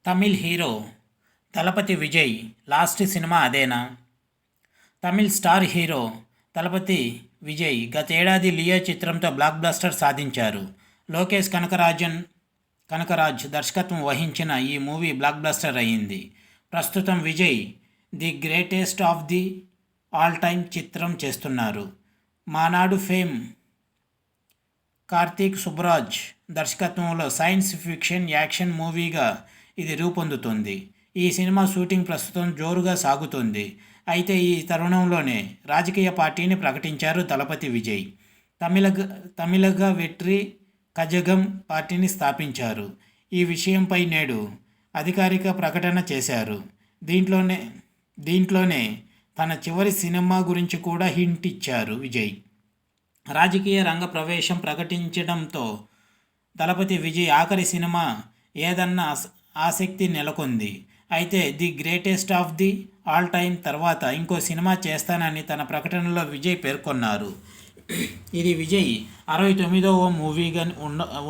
Tamil hero Thalapathy Vijay last cinema అదేనా? Tamil star hero Thalapathy Vijay గతేడాది లియో చిత్రంతో బ్లాక్ బస్టర్ సాధించారు. లోకేష్ కనకరాజ్ దర్శకత్వం వహించిన ఈ మూవీ బ్లాక్ బస్టర్ అయింది. ప్రస్తుతం Vijay the greatest of the all time చిత్రం చేస్తున్నారు. మానాడు ఫేమ్ కార్తీక్ సుబ్బరాజ్ దర్శకత్వంలో సైన్స్ ఫిక్షన్ యాక్షన్ మూవీగా ఇది రూపొందుతుంది. ఈ సినిమా షూటింగ్ ప్రస్తుతం జోరుగా సాగుతుంది. అయితే ఈ తరుణంలోనే రాజకీయ పార్టీని ప్రకటించారు దళపతి విజయ్. తమిళగ వెట్రి కజగం పార్టీని స్థాపించారు. ఈ విషయంపై నేడు అధికారిక ప్రకటన చేశారు. దీంట్లోనే తన చివరి సినిమా గురించి కూడా హింట్ ఇచ్చారు విజయ్. రాజకీయ రంగ ప్రవేశం ప్రకటించడంతో దళపతి విజయ్ ఆఖరి సినిమా ఏదన్న ఆసక్తి నెలకొంది. అయితే the greatest of the all time తర్వాత ఇంకో సినిమా చేస్తానని తన ప్రకటనలో విజయ్ పేర్కొన్నారు. ఇది విజయ్ 69వ మూవీగా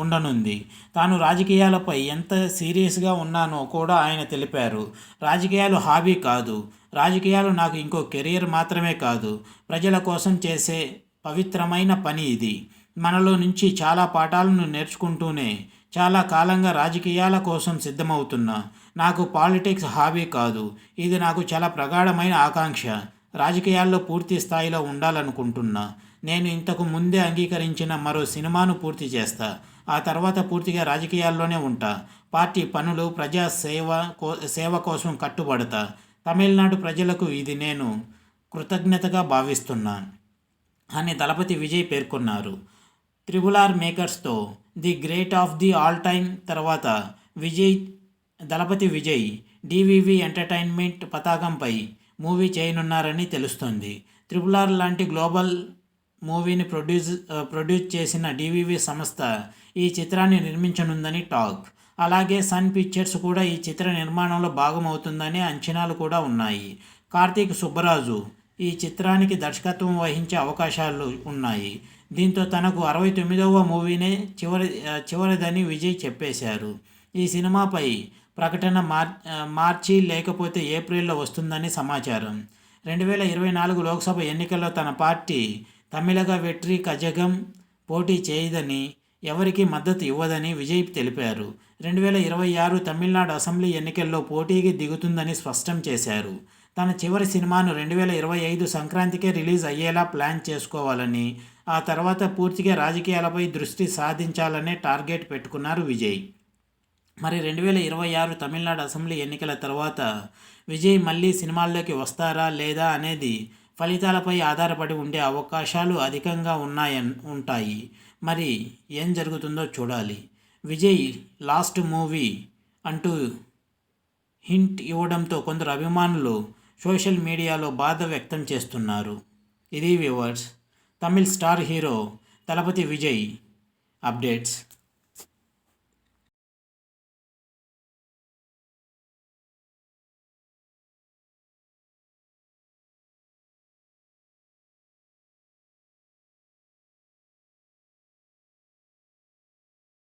ఉండనుంది. తాను రాజకీయాలపై ఎంత సీరియస్గా ఉన్నానో కూడా ఆయన తెలిపారు. రాజకీయాలు హాబీ కాదు, రాజకీయాలు నాకు ఇంకో కెరియర్ మాత్రమే కాదు, ప్రజల కోసం చేసే పవిత్రమైన పని ఇది. మనలో నుంచి చాలా పాఠాలను నేర్చుకుంటూనే చాలా కాలంగా రాజకీయాల కోసం సిద్ధమవుతున్నా. నాకు పాలిటిక్స్ హాబీ కాదు, ఇది నాకు చాలా ప్రగాఢమైన ఆకాంక్ష. రాజకీయాల్లో పూర్తి స్థాయిలో ఉండాలనుకుంటున్నా. నేను ఇంతకు ముందే అంగీకరించిన మరో సినిమాను పూర్తి చేస్తా. ఆ తర్వాత పూర్తిగా రాజకీయాల్లోనే ఉంటా. పార్టీ పనులు, ప్రజా సేవ కోసం కట్టుబడతా. తమిళనాడు ప్రజలకు ఇది నేను కృతజ్ఞతగా భావిస్తున్నా అని దళపతి విజయ్ పేర్కొన్నారు. RRR మేకర్స్తో the great of the all time తర్వాత దళపతి విజయ్ డివివి ఎంటర్టైన్మెంట్ పతాకంపై మూవీ చేయనున్నారని తెలుస్తోంది. RRR లాంటి గ్లోబల్ మూవీని ప్రొడ్యూస్ చేసిన డివివి సంస్థ ఈ చిత్రాన్ని నిర్మించనుందని టాక్. అలాగే సన్ పిక్చర్స్ కూడా ఈ చిత్ర నిర్మాణంలో భాగమవుతుందనే అంచనాలు కూడా ఉన్నాయి. కార్తీక్ సుబ్బరాజు ఈ చిత్రానికి దర్శకత్వం వహించే అవకాశాలు ఉన్నాయి. దీంతో తనకు 69వ మూవీనే చివరిదని విజయ్ చెప్పేశారు. ఈ సినిమాపై ప్రకటన మార్చి లేకపోతే ఏప్రిల్లో వస్తుందని సమాచారం. 2024 లోక్సభ ఎన్నికల్లో తన పార్టీ తమిళగ వెట్రి కజగం పోటీ చేయదని, ఎవరికీ మద్దతు ఇవ్వదని విజయ్ తెలిపారు. 2026 తమిళనాడు అసెంబ్లీ ఎన్నికల్లో పోటీకి దిగుతుందని స్పష్టం చేశారు. తన చివరి సినిమాను 2025 సంక్రాంతికే రిలీజ్ అయ్యేలా ప్లాన్ చేసుకోవాలని, ఆ తర్వాత పూర్తిగా రాజకీయాలపై దృష్టి సాధించాలనే టార్గెట్ పెట్టుకున్నారు విజయ్. మరి 2026 తమిళనాడు అసెంబ్లీ ఎన్నికల తర్వాత విజయ్ మళ్ళీ సినిమాల్లోకి వస్తారా లేదా అనేది ఫలితాలపై ఆధారపడి ఉండే అవకాశాలు అధికంగా ఉంటాయి. మరి ఏం జరుగుతుందో చూడాలి. విజయ్ లాస్ట్ మూవీ అంటూ హింట్ ఇవ్వడంతో కొందరు అభిమానులు సోషల్ మీడియాలో బాధ వ్యక్తం చేస్తున్నారు. ఇది viewers, Tamil star hero Thalapathy Vijay updates.